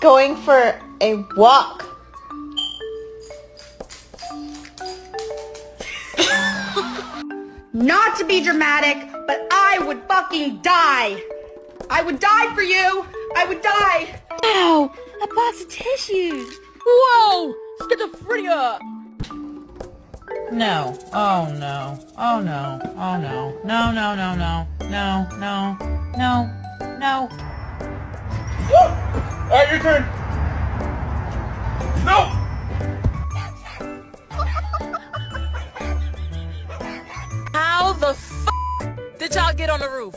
Going for a walk. Not to be dramatic, but I would fucking die. I would die for you. I would die. Ow, a box of tissues. Whoa! Schizophrenia! No. Oh no. Oh no. Oh no. No, no, no, no. No, no. No. No. Alright, your turn. No! How the f*** did y'all get on the roof?